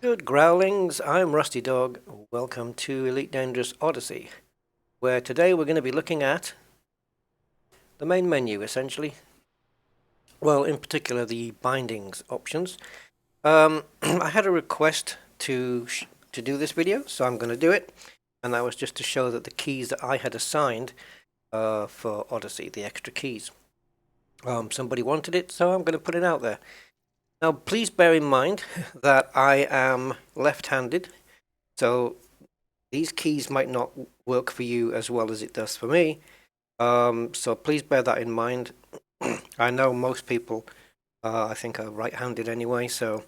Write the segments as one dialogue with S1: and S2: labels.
S1: Good growlings, I'm Rusty Dog. Welcome to Elite Dangerous Odyssey, where today we're going to be looking at the main menu, essentially. Well, in particular, the bindings options. I had a request to do this video, so I'm going to do it. And that was just to show that the keys that I had assigned for Odyssey, the extra keys. Somebody wanted it, so I'm going to put it out there. Now, please bear in mind that I am left-handed, so these keys might not work for you as well as it does for me. So please bear that in mind. I know most people, I think, are right-handed anyway, so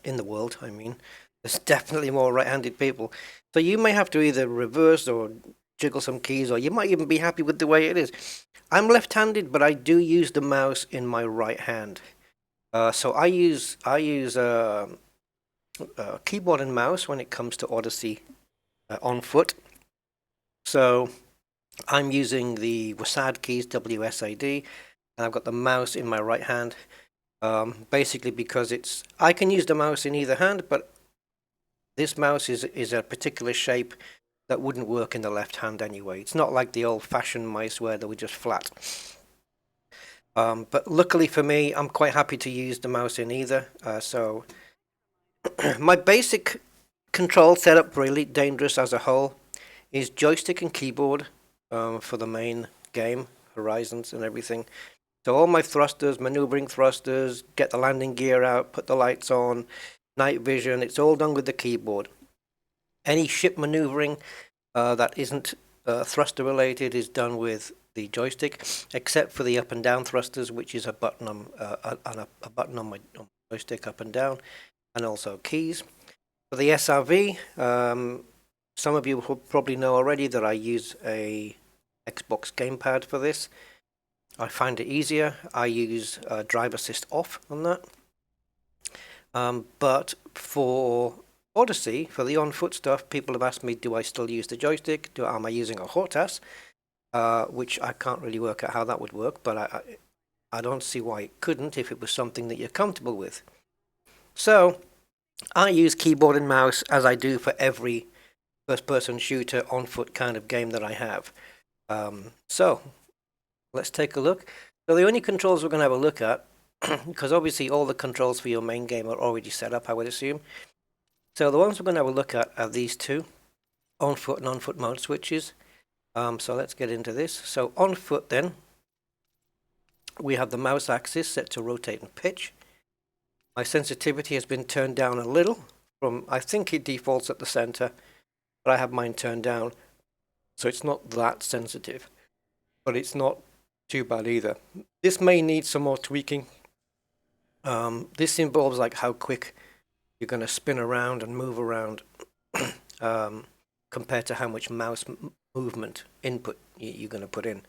S1: in the world, I mean, there's definitely more right-handed people. So you may have to either reverse or jiggle some keys, or you might even be happy with the way it is. I'm left-handed, but I do use the mouse in my right hand. So I use keyboard and mouse when it comes to Odyssey on foot. So I'm using the WASD keys, WSAD, and I've got the mouse in my right hand. Basically because I can use the mouse in either hand, but this mouse is a particular shape that wouldn't work in the left hand anyway. It's not like the old-fashioned mice where they were just flat. But luckily for me, I'm quite happy to use the mouse in either. So my basic control setup for Elite Dangerous as a whole is joystick and keyboard for the main game, Horizons and everything. So all my thrusters, maneuvering thrusters, get the landing gear out, put the lights on, night vision, it's all done with the keyboard. Any ship maneuvering that isn't thruster related is done with the joystick, except for the up and down thrusters, which is a button on a button on my joystick up and down, and also keys. For the SRV, some of you will probably know already that I use a Xbox gamepad for this. I find it easier. I use drive assist off on that. But for Odyssey, for the on-foot stuff, people have asked me, do I still use the joystick? Am I using a HOTAS? Which I can't really work out how that would work, but I don't see why it couldn't if it was something that you're comfortable with. So I use keyboard and mouse as I do for every first-person shooter on-foot kind of game that I have. So let's take a look. So the only controls we're going to have a look at, because obviously all the controls for your main game are already set up, I would assume. So the ones we're going to have a look at are these two, on-foot and on-foot mode switches. So let's get into this. So on foot then, we have the mouse axis set to rotate and pitch. My sensitivity has been turned down a little from, I think it defaults at the center, but I have mine turned down. So it's not that sensitive, but it's not too bad either. This may need some more tweaking. This involves like how quick you're going to spin around and move around compared to how much mouse movement input you're going to put in.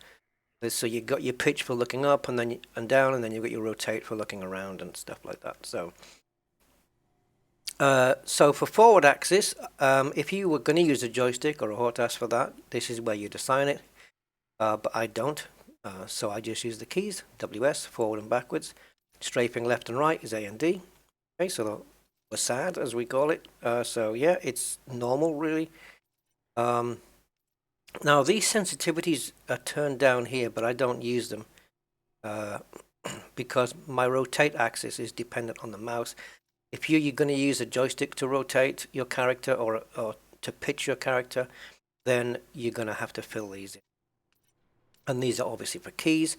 S1: So you got your pitch for looking up and then down, and then you got your rotate for looking around and stuff like that. So so for forward axis, if you were going to use a joystick or a HOTAS for that, this is where you'd assign it. But I don't, so I just use the keys, WS, forward and backwards. Strafing left and right is A and D. Okay, so the WASD, as we call it. So yeah, it's normal really. Now these sensitivities are turned down here, but I don't use them because my rotate axis is dependent on the mouse. If you're going to use a joystick to rotate your character or to pitch your character, then you're going to have to fill these in. And these are obviously for keys.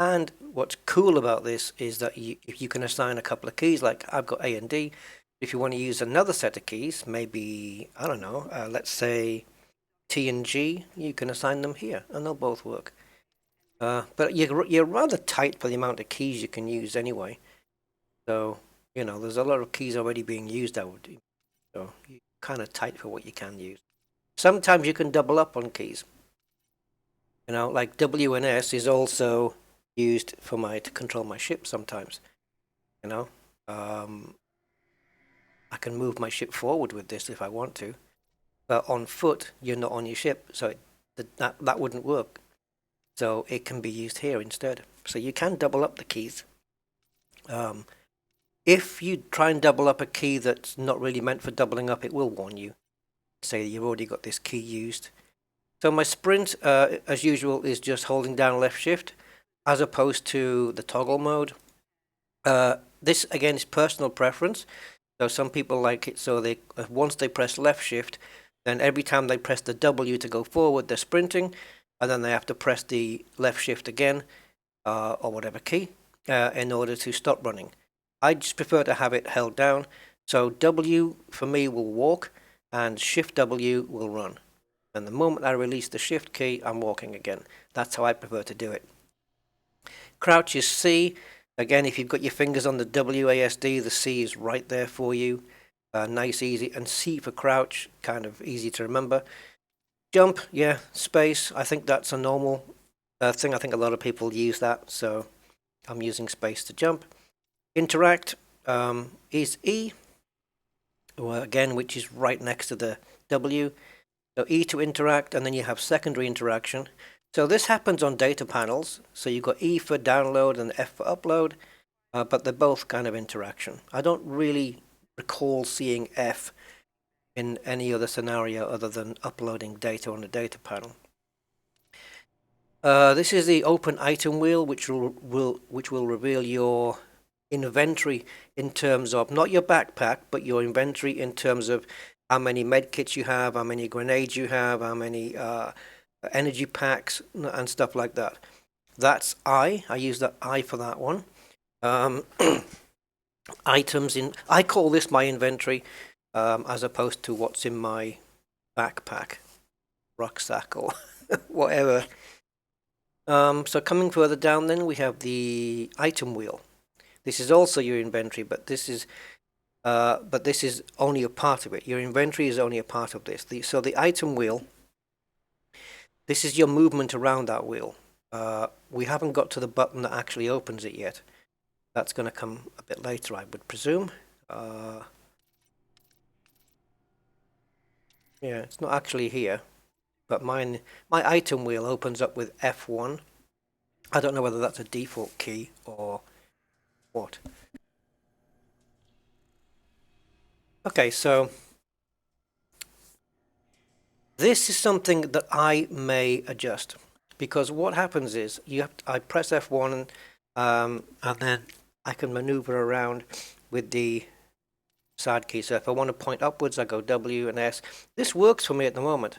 S1: And what's cool about this is that if you can assign a couple of keys, like I've got A and D, if you want to use another set of keys, maybe, I don't know, let's say T and G, you can assign them here, and they'll both work. But you're rather tight for the amount of keys you can use anyway. So, you know, there's a lot of keys already being used out. So you're kind of tight for what you can use. Sometimes you can double up on keys. You know, like W and S is also used for to control my ship sometimes. You know, I can move my ship forward with this if I want to. But on foot, you're not on your ship, so that wouldn't work. So it can be used here instead. So you can double up the keys. If you try and double up a key that's not really meant for doubling up, it will warn you, say you've already got this key used. So my sprint, as usual, is just holding down left shift, as opposed to the toggle mode. This again is personal preference. So some people like it so they once they press left shift, then every time they press the W to go forward, they're sprinting, and then they have to press the left shift again, or whatever key, in order to stop running. I just prefer to have it held down. So W for me will walk, and Shift W will run. And the moment I release the shift key, I'm walking again. That's how I prefer to do it. Crouch is C. Again, if you've got your fingers on the WASD, the C is right there for you. Nice, easy. And C for crouch, kind of easy to remember. Jump, yeah, space. I think that's a normal thing. I think a lot of people use that, so I'm using space to jump. Interact is E, again, which is right next to the W. So E to interact, and then you have secondary interaction. So this happens on data panels. So you've got E for download and F for upload, but they're both kind of interaction. I don't really recall seeing F in any other scenario other than uploading data on a data panel. This is the open item wheel, which will reveal your inventory in terms of not your backpack, but your inventory in terms of how many medkits you have, how many grenades you have, how many energy packs and stuff like that. That's I use that I for that one. Items in, I call this my inventory, as opposed to what's in my backpack, rucksack, or whatever. So coming further down, then we have the item wheel. This is also your inventory, but this is only a part of it. Your inventory is only a part of this. So the item wheel, this is your movement around that wheel. We haven't got to the button that actually opens it yet. That's going to come a bit later, I would presume. Yeah, it's not actually here, but my item wheel opens up with F1. I don't know whether that's a default key or what. Okay, so this is something that I may adjust, because what happens is I press F1 and then I can maneuver around with the side key. So if I want to point upwards, I go W and S. This works for me at the moment.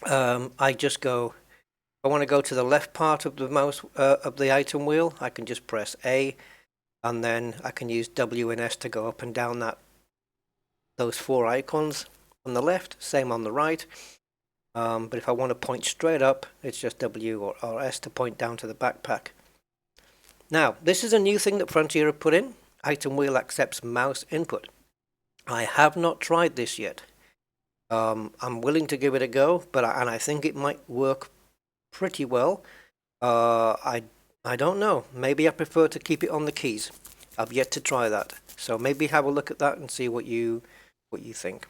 S1: I just go, if I want to go to the left part of the mouse of the item wheel, I can just press A, and then I can use W and S to go up and down those four icons on the left, same on the right. But if I want to point straight up, it's just W or S to point down to the backpack. Now, this is a new thing that Frontier have put in. Item wheel accepts mouse input. I have not tried this yet. I'm willing to give it a go, but I think it might work pretty well. I don't know. Maybe I prefer to keep it on the keys. I've yet to try that. So maybe have a look at that and see what you think.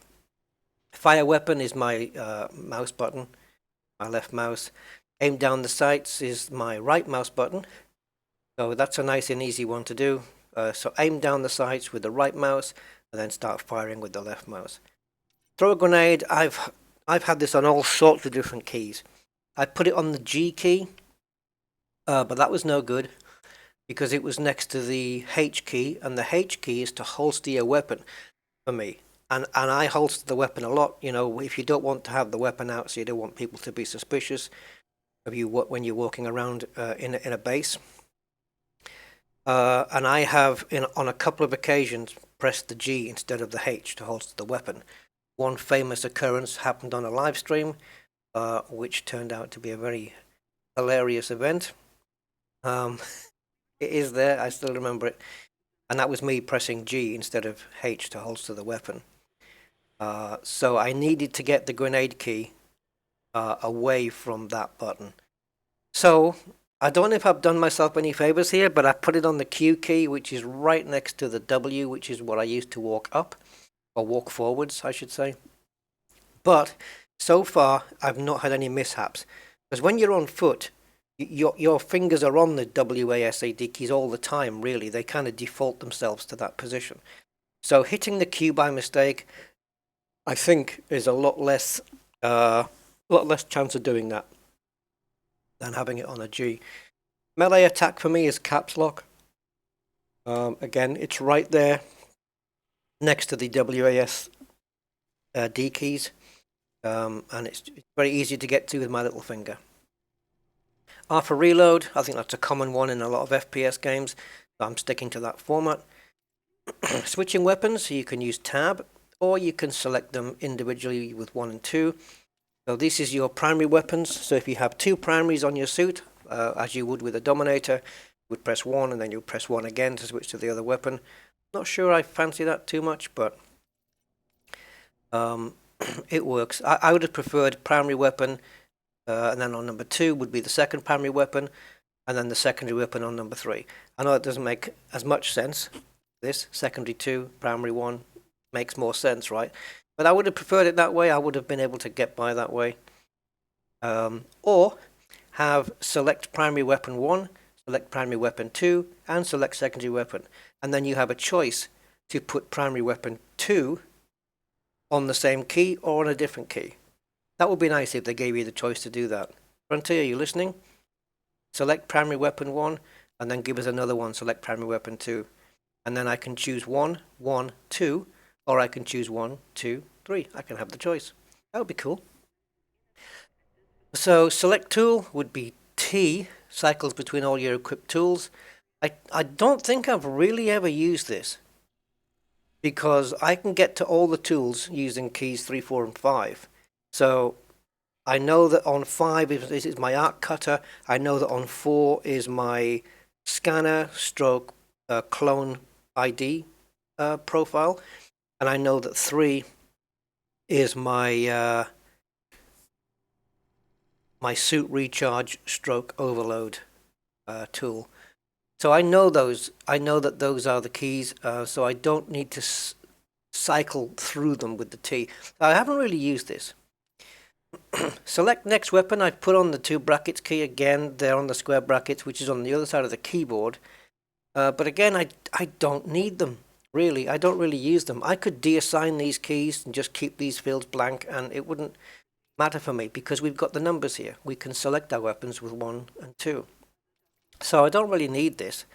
S1: Fire weapon is my mouse button, my left mouse. Aim down the sights is my right mouse button. So that's a nice and easy one to do. So aim down the sights with the right mouse and then start firing with the left mouse. Throw a grenade. I've had this on all sorts of different keys. I put it on the G key, but that was no good because it was next to the H key, and the H key is to holster your weapon for me. And I holster the weapon a lot. You know, if you don't want to have the weapon out, so you don't want people to be suspicious of you when you're walking around in a base. And I have, on a couple of occasions, pressed the G instead of the H to holster the weapon. One famous occurrence happened on a live stream, which turned out to be a very hilarious event. It is there, I still remember it. And that was me pressing G instead of H to holster the weapon. So I needed to get the grenade key away from that button. So I don't know if I've done myself any favors here, but I put it on the Q key, which is right next to the W, which is what I used to walk up, or walk forwards, I should say. But so far, I've not had any mishaps. Because when you're on foot, your fingers are on the WASD keys all the time, really. They kind of default themselves to that position. So hitting the Q by mistake, I think, is a lot less chance of doing that than having it on a G. Melee attack for me is caps lock. Again, it's right there next to the WASD keys, and it's very easy to get to with my little finger. R for reload, I think that's a common one in a lot of FPS games, so I'm sticking to that format. Switching weapons, you can use tab, or you can select them individually with 1 and 2. So this is your primary weapons, so if you have 2 primaries on your suit, as you would with a Dominator, you would press 1 and then you press 1 again to switch to the other weapon. Not sure I fancy that too much, but it works. I would have preferred primary weapon, and then on number 2 would be the second primary weapon, and then the secondary weapon on number 3. I know it doesn't make as much sense. This secondary 2, primary 1 makes more sense, right? But I would have preferred it that way. I would have been able to get by that way. Or have select primary weapon 1, select primary weapon 2, and select secondary weapon. And then you have a choice to put primary weapon 2 on the same key or on a different key. That would be nice if they gave you the choice to do that. Frontier, are you listening? Select primary weapon 1, and then give us another one, select primary weapon 2. And then I can choose 1, 1, 2, or I can choose 1, 2, 3. I can have the choice. That would be cool. So select tool would be T, cycles between all your equipped tools. I don't think I've really ever used this, because I can get to all the tools using keys 3, 4, and 5. So I know that on 5 this is my arc cutter. I know that on 4 is my scanner stroke clone ID profile. And I know that 3 is my my suit recharge stroke overload tool. So I know those. I know that those are the keys. So I don't need to cycle through them with the T. I haven't really used this. Select next weapon. I put on the 2 brackets key again. They're on the square brackets, which is on the other side of the keyboard. But again, I don't need them. Really, I don't really use them. I could deassign these keys and just keep these fields blank, and it wouldn't matter for me because we've got the numbers here. We can select our weapons with 1 and 2. So I don't really need this.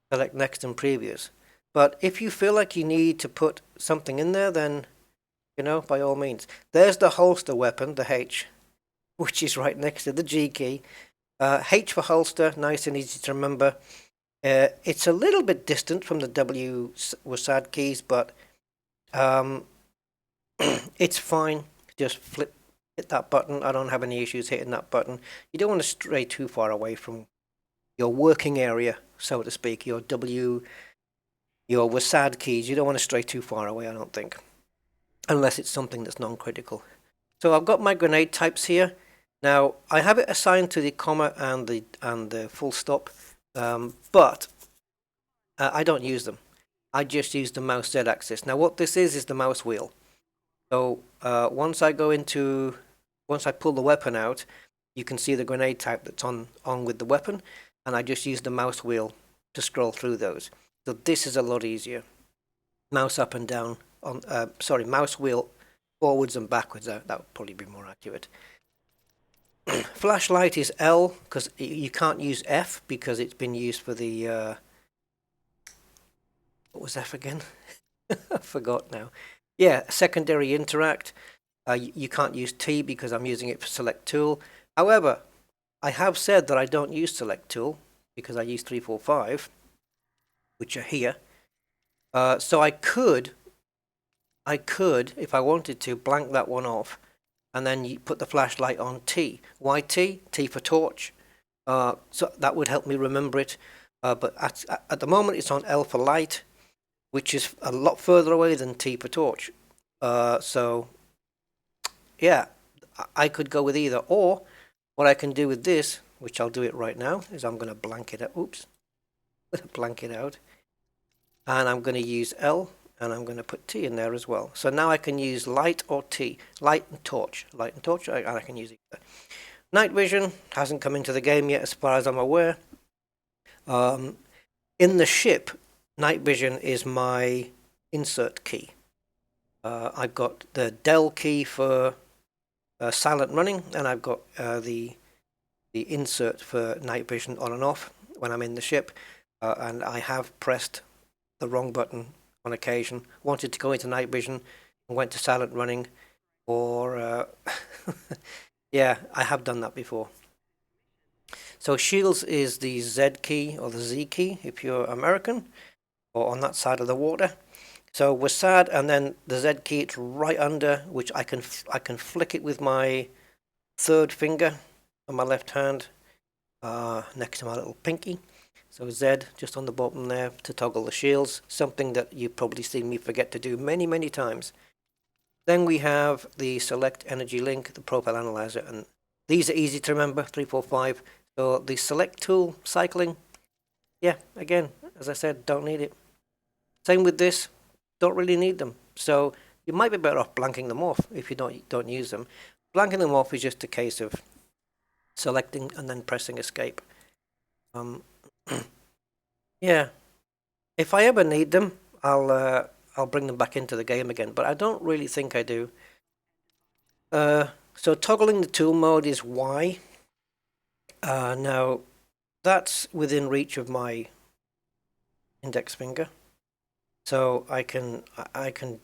S1: Select next and previous. But if you feel like you need to put something in there, then, you know, by all means. There's the holster weapon, the H, which is right next to the G key. H for holster, nice and easy to remember. It's a little bit distant from the WASD keys, but it's fine. Just hit that button. I don't have any issues hitting that button. You don't want to stray too far away from your working area, so to speak, your WASD keys. You don't want to stray too far away, I don't think, unless it's something that's non-critical. So I've got my grenade types here. Now I have it assigned to the comma and the full stop. But I don't use them. I just use the mouse Z-axis. Now what this is the mouse wheel. So once I pull the weapon out, you can see the grenade type that's on with the weapon, and I just use the mouse wheel to scroll through those. So this is a lot easier. Mouse up and down, mouse wheel forwards and backwards. That would probably be more accurate. Flashlight is L, because you can't use F because it's been used for the what was F again? I forgot now. Yeah, secondary interact. You can't use T because I'm using it for select tool. However, I have said that I don't use select tool because I use 3, 4, 5, which are here. So I could, if I wanted to, blank that one off, and then you put the flashlight on T. Why T? T for torch. So that would help me remember it. But at the moment, it's on L for light, which is a lot further away than T for torch. So, yeah, I could go with either. Or what I can do with this, which I'll do it right now, is I'm going to blank it out. Oops. I'm going to blank it out. And I'm going to use L, and I'm going to put T in there as well. So now I can use light or T. Light and torch. Light and torch, and I can use either. Night vision hasn't come into the game yet as far as I'm aware. In the ship, night vision is my insert key. I've got the Del key for silent running, and I've got the insert for night vision on and off when I'm in the ship. And I have pressed the wrong button on occasion. Wanted to go into night vision and went to silent running, or yeah, I have done that before. So shields is the Z key or the Z key if you're American or on that side of the water. So we're sad, and then the Z key, it's right under, which I can flick it with my third finger on my left hand, next to my little pinky. So Z just on the bottom there to toggle the shields, something that you've probably seen me forget to do many, many times. Then we have the select energy link, the profile analyzer, and these are easy to remember, 3, 4, 5. So the select tool, cycling, yeah, again, as I said, don't need it. Same with this, don't really need them. So you might be better off blanking them off if you don't use them. Blanking them off is just a case of selecting and then pressing escape. Yeah, if I ever need them, I'll bring them back into the game again, but I don't really think I do. So toggling the tool mode is Y. Now that's within reach of my index finger, so I can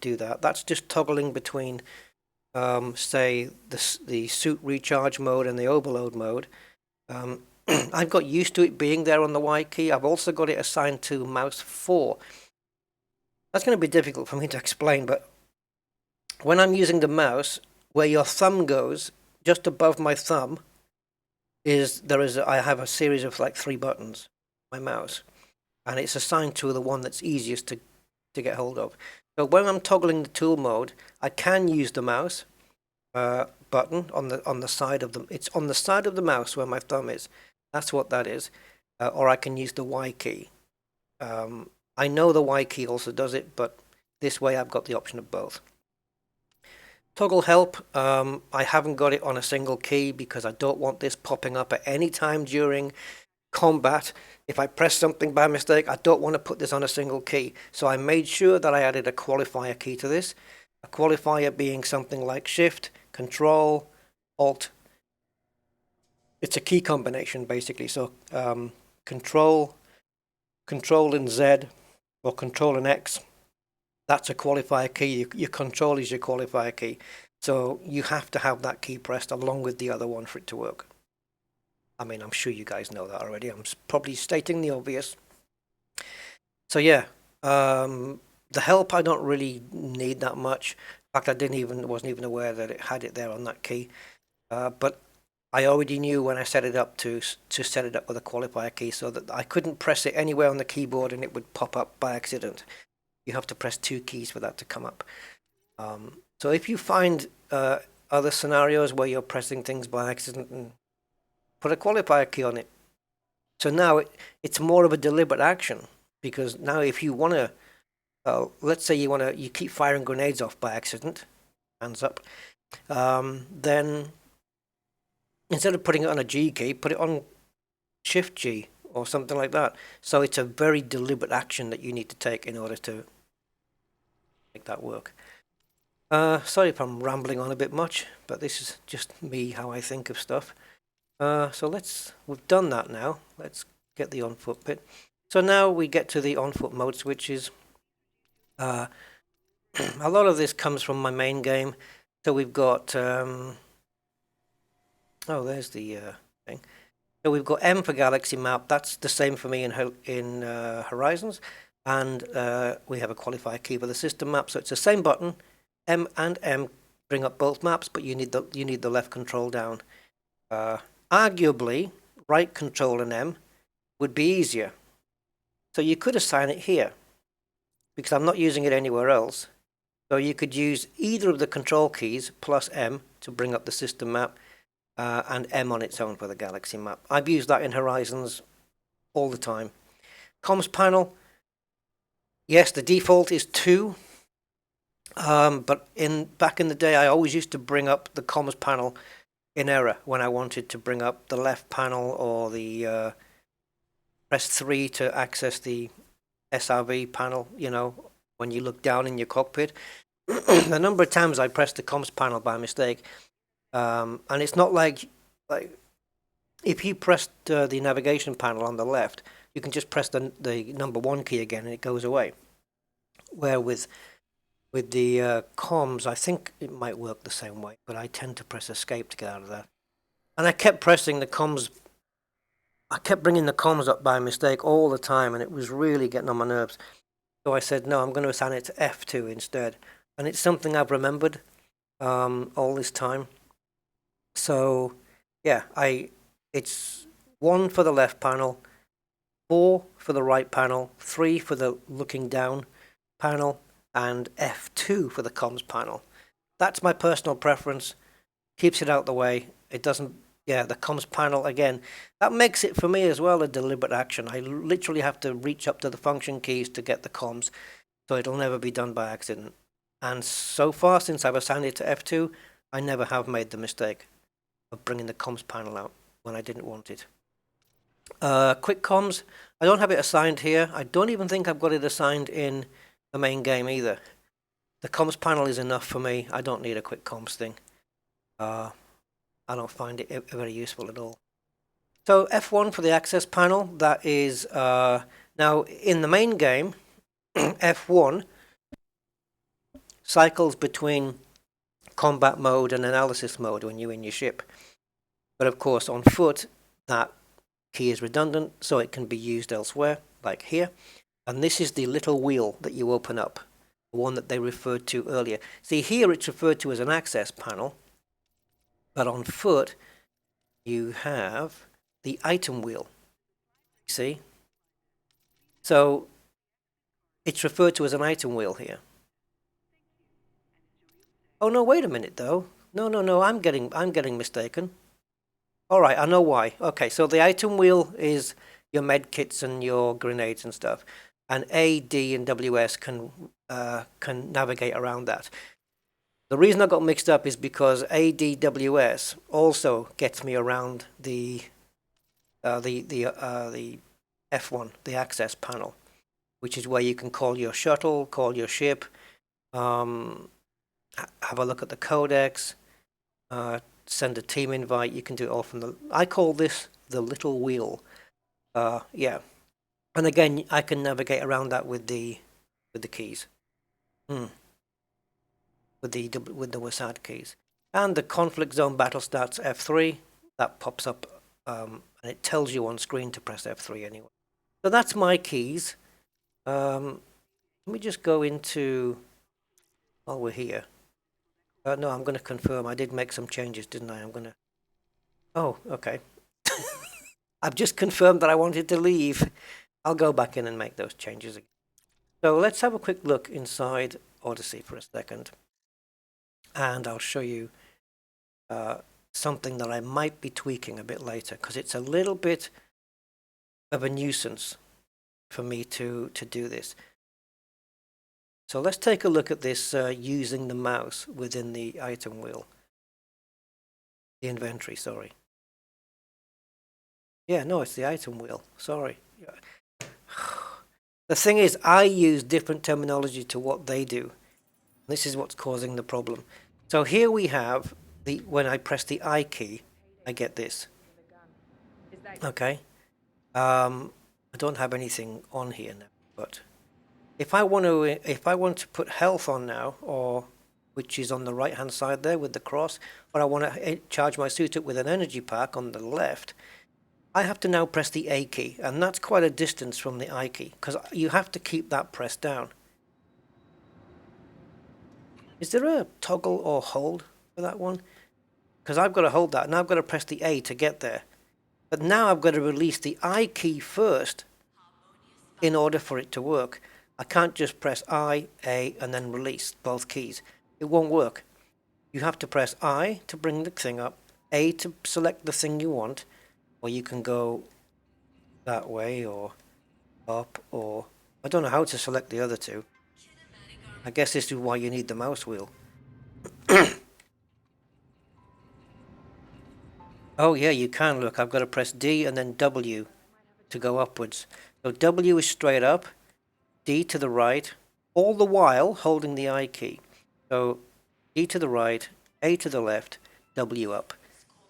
S1: do that. That's just toggling between, say, the suit recharge mode and the overload mode. I've got used to it being there on the Y key. I've also got it assigned to mouse 4. That's going to be difficult for me to explain, but when I'm using the mouse, where your thumb goes, just above my thumb, I have a series of like 3 buttons, my mouse, and it's assigned to the one that's easiest to get hold of. So when I'm toggling the tool mode, I can use the mouse button on the side of the. It's on the side of the mouse where my thumb is. That's what that is. Or I can use the Y key. I know the Y key also does it, but this way I've got the option of both. Toggle help, I haven't got it on a single key because I don't want this popping up at any time during combat. If I press something by mistake, I don't want to put this on a single key. So I made sure that I added a qualifier key to this. A qualifier being something like Shift, Control, Alt. It's a key combination basically. So Control and Z or Control and X. That's a qualifier key. Your Control is your qualifier key. So you have to have that key pressed along with the other one for it to work. I mean, I'm sure you guys know that already. I'm probably stating the obvious. So yeah, the help I don't really need that much. In fact, wasn't even aware that it had it there on that key. But I already knew when I set it up to set it up with a qualifier key so that I couldn't press it anywhere on the keyboard and it would pop up by accident. You have to press 2 keys for that to come up. So if you find other scenarios where you're pressing things by accident, and put a qualifier key on it. So now it's more of a deliberate action, because now if you want to, let's say you keep firing grenades off by accident, hands up, then instead of putting it on a G key, put it on Shift G or something like that. So it's a very deliberate action that you need to take in order to make that work. Sorry if I'm rambling on a bit much, but this is just me, how I think of stuff. So we've done that now. Let's get the on-foot bit. So now we get to the on-foot mode switches. A lot of this comes from my main game. So we've got, oh, there's the thing. So we've got M for Galaxy Map. That's the same for me in Horizons. And we have a qualifier key for the system map. So it's the same button. M and M bring up both maps, but you need the left control down. Arguably, right control and M would be easier. So you could assign it here, because I'm not using it anywhere else. So you could use either of the control keys plus M to bring up the system map, and M on its own for the Galaxy map. I've used that in Horizons all the time. Comms panel, yes, the default is 2. But back in the day, I always used to bring up the comms panel in error when I wanted to bring up the left panel or the press 3 to access the SRV panel, you know, when you look down in your cockpit. The number of times I pressed the comms panel by mistake, and it's not like if you pressed the navigation panel on the left, you can just press the number 1 key again and it goes away. Where with the comms, I think it might work the same way, but I tend to press escape to get out of that. And I kept pressing the comms. I kept bringing the comms up by mistake all the time, and it was really getting on my nerves. So I said, no, I'm going to assign it to F2 instead. And it's something I've remembered all this time. So, yeah, it's 1 for the left panel, 4 for the right panel, 3 for the looking down panel, and F2 for the comms panel. That's my personal preference. Keeps it out the way. It doesn't, yeah, the comms panel, again, that makes it for me as well a deliberate action. I literally have to reach up to the function keys to get the comms, so it'll never be done by accident. And so far, since I've assigned it to F2, I never have made the mistake of bringing the comms panel out when I didn't want it. Quick comms, I don't have it assigned here. I don't even think I've got it assigned in the main game either. The comms panel is enough for me. I don't need a quick comms thing. I don't find it very useful at all. So F1 for the access panel, that is, now in the main game, F1 cycles between combat mode and analysis mode when you're in your ship. But of course on foot, that key is redundant, so it can be used elsewhere, like here. And this is the little wheel that you open up, the one that they referred to earlier. See, here it's referred to as an access panel, but on foot you have the item wheel. See? So it's referred to as an item wheel here. Oh no, wait a minute though. No, I'm getting mistaken. All right, I know why. Okay, so the item wheel is your med kits and your grenades and stuff, and A, D, and WS can navigate around that. The reason I got mixed up is because ADWS also gets me around the F1, the access panel, which is where you can call your shuttle, call your ship, have a look at the codex, send a team invite. You can do it all from the. I call this the little wheel. Yeah, and again, I can navigate around that with the keys. With the WASD keys. And the conflict zone battle starts F3. That pops up, and it tells you on screen to press F3 anyway. So that's my keys. Let me just go into, while we're here. No, I'm going to confirm. I did make some changes, didn't I? I'm going to. Oh, okay. I've just confirmed that I wanted to leave. I'll go back in and make those changes again. So let's have a quick look inside Odyssey for a second. And I'll show you something that I might be tweaking a bit later, because it's a little bit of a nuisance for me to do this. So let's take a look at this using the mouse within the item wheel. The inventory, sorry. Yeah, no, it's the item wheel, sorry. The thing is, I use different terminology to what they do. This is what's causing the problem. So here we have, when I press the I key, I get this. Okay. I don't have anything on here now, but if I want to put health on now, or which is on the right hand side there with the cross, or I want to charge my suit up with an energy pack on the left, I have to now press the A key, and that's quite a distance from the I key, because you have to keep that pressed down. Is there a toggle or hold for that one? Because I've got to hold that, and I've got to press the A to get there. But now I've got to release the I key first in order for it to work. I can't just press I, A, and then release both keys. It won't work. You have to press I to bring the thing up, A to select the thing you want, or you can go that way, or up, or I don't know how to select the other two. I guess this is why you need the mouse wheel. Oh yeah, you can. Look, I've got to press D and then W to go upwards. So W is straight up, D to the right, all the while holding the I key. So D to the right, A to the left, W up.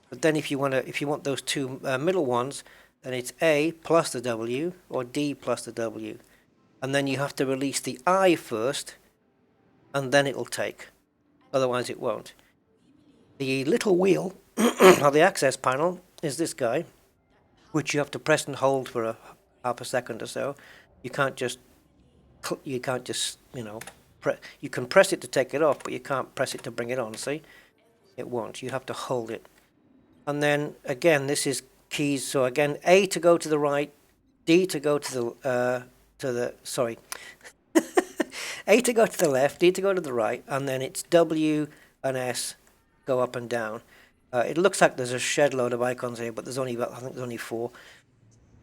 S1: But then if you want those two middle ones, then it's A plus the W or D plus the W. And then you have to release the I first, and then it'll take. Otherwise it won't. The little wheel of the access panel is this guy, which you have to press and hold for a half a second or so. You can't just you can press it to take it off, but you can't press it to bring it on. See, it won't. You have to hold it. And then again, this is keys. So again, A to go to the right, D to go to the sorry, A to go to the left, D to go to the right, and then it's W and S go up and down. It looks like there's a shed load of icons here, but there's only I think there's only 4.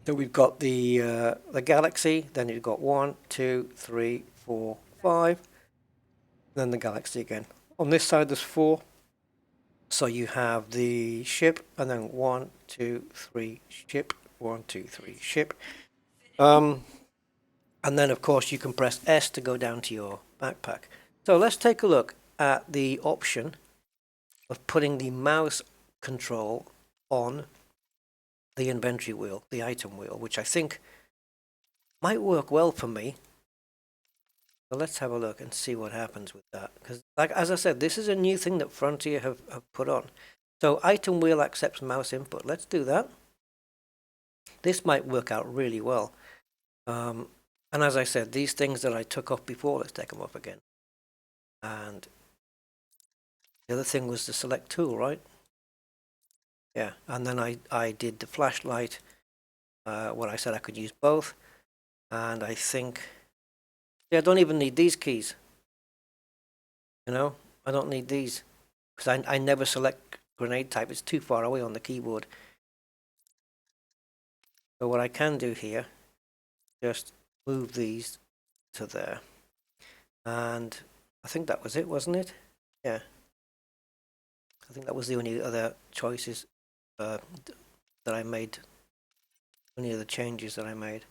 S1: So we've got the Galaxy, then you've got 1, 2, 3, 4, 5, then the Galaxy again. On this side there's 4. So you have the ship, and then 1, 2, 3, ship, 1, 2, 3, ship. And then of course you can press S to go down to your backpack. So let's take a look at the option of putting the mouse control on the inventory wheel, the item wheel, which I think might work well for me. So let's have a look and see what happens with that. Because, like as I said, this is a new thing that Frontier have put on. So item wheel accepts mouse input. Let's do that. This might work out really well. And as I said, these things that I took off before, let's take them off again. And the other thing was the select tool, right? Yeah, and then I did the flashlight when I said I could use both. And I think, yeah, I don't even need these keys. You know, I don't need these because I never select grenade type. It's too far away on the keyboard. So what I can do here, just move these to there. And I think that was it, wasn't it? Yeah. I think that was the only other choices that I made. Only other changes that I made.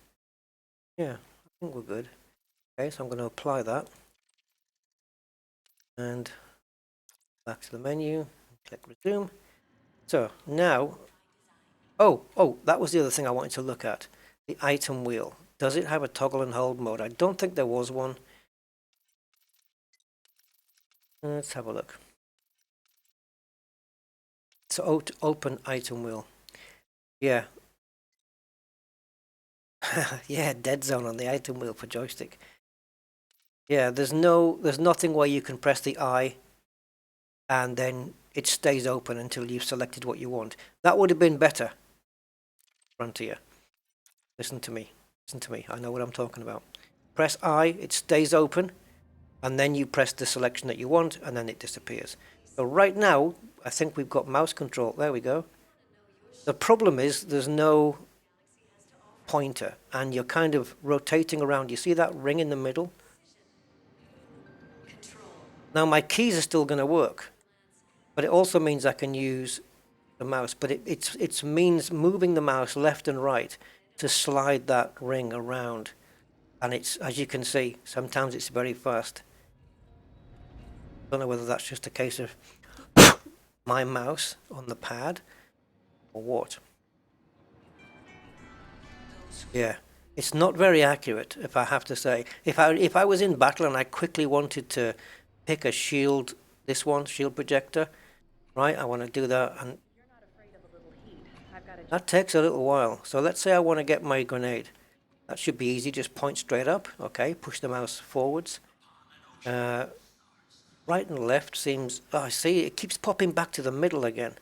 S1: Yeah, I think we're good. Okay, so I'm going to apply that. And back to the menu, click resume. So now, oh, that was the other thing I wanted to look at. The item wheel. Does it have a toggle and hold mode? I don't think there was one. Let's have a look. So open item wheel. Yeah. Yeah, dead zone on the item wheel for joystick. Yeah, there's nothing where you can press the I and then it stays open until you've selected what you want. That would have been better. Frontier. Listen to me. Listen to me. I know what I'm talking about. Press I, it stays open, and then you press the selection that you want, and then it disappears. So right now, I think we've got mouse control. There we go. The problem is there's no pointer, and you're kind of rotating around. You see that ring in the middle? Now my keys are still going to work, but it also means I can use the mouse. But it means moving the mouse left and right to slide that ring around. And it's, as you can see, sometimes it's very fast. I don't know whether that's just a case of my mouse on the pad or what. Yeah, it's not very accurate, if I have to say. If I was in battle and I quickly wanted to pick a shield, this one, shield projector, right? I want to do that, and that takes a little while. So let's say I want to get my grenade. That should be easy, just point straight up. Okay, push the mouse forwards. Right and left seems, oh, I see, it keeps popping back to the middle again.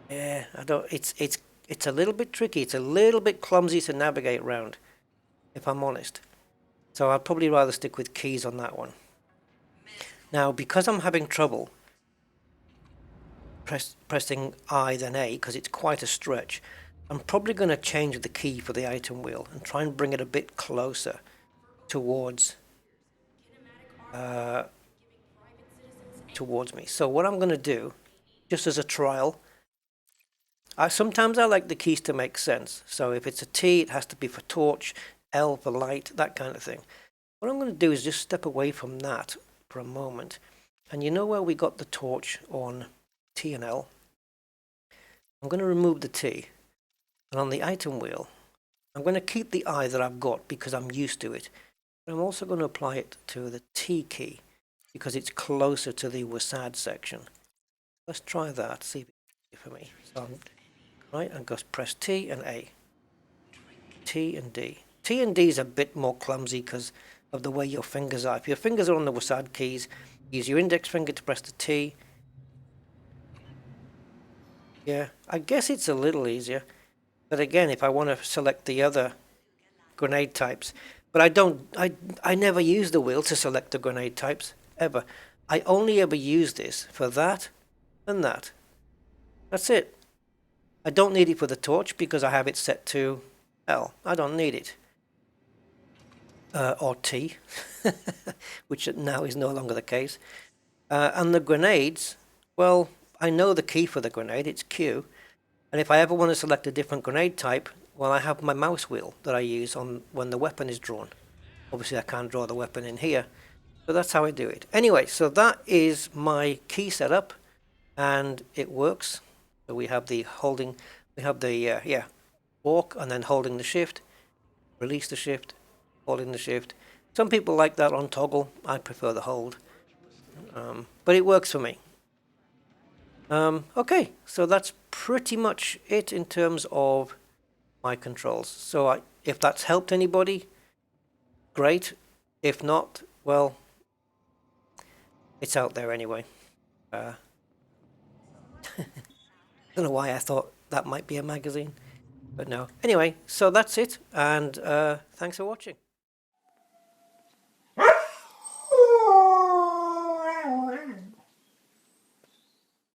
S1: Yeah, I don't, it's a little bit tricky. It's a little bit clumsy to navigate around, if I'm honest. So I'd probably rather stick with keys on that one. Now, because I'm having trouble pressing I then A, because it's quite a stretch, I'm probably going to change the key for the item wheel and try and bring it a bit closer towards towards me. So what I'm going to do, just as a trial, sometimes I like the keys to make sense. So if it's a T, it has to be for torch, L for light, that kind of thing. What I'm going to do is just step away from that for a moment. And you know where we got the torch on T and L? I'm going to remove the T. And on the item wheel, I'm going to keep the I that I've got because I'm used to it. But I'm also going to apply it to the T key because it's closer to the WASD section. Let's try that, see if it's easy for me. So I'm going to press T and A. T and D. T and D is a bit more clumsy because of the way your fingers are. If your fingers are on the WASD keys, use your index finger to press the T. Yeah, I guess it's a little easier. But again, if I want to select the other grenade types, but I never use the wheel to select the grenade types, ever. I only ever use this for that and that. That's it. I don't need it for the torch because I have it set to L. I don't need it. Or T, which now is no longer the case. And the grenades, well, I know the key for the grenade, it's Q. And if I ever want to select a different grenade type, well, I have my mouse wheel that I use on when the weapon is drawn. Obviously, I can't draw the weapon in here, so that's how I do it. Anyway, so that is my key setup, and it works. So we have the holding, we have the, walk and then holding the shift, release the shift, holding the shift. Some people like that on toggle. I prefer the hold, but it works for me. Okay, so that's pretty much it in terms of my controls. So if that's helped anybody, great. If not, well, it's out there anyway. I don't know why I thought that might be a magazine, but no. Anyway, so that's it, and thanks for watching.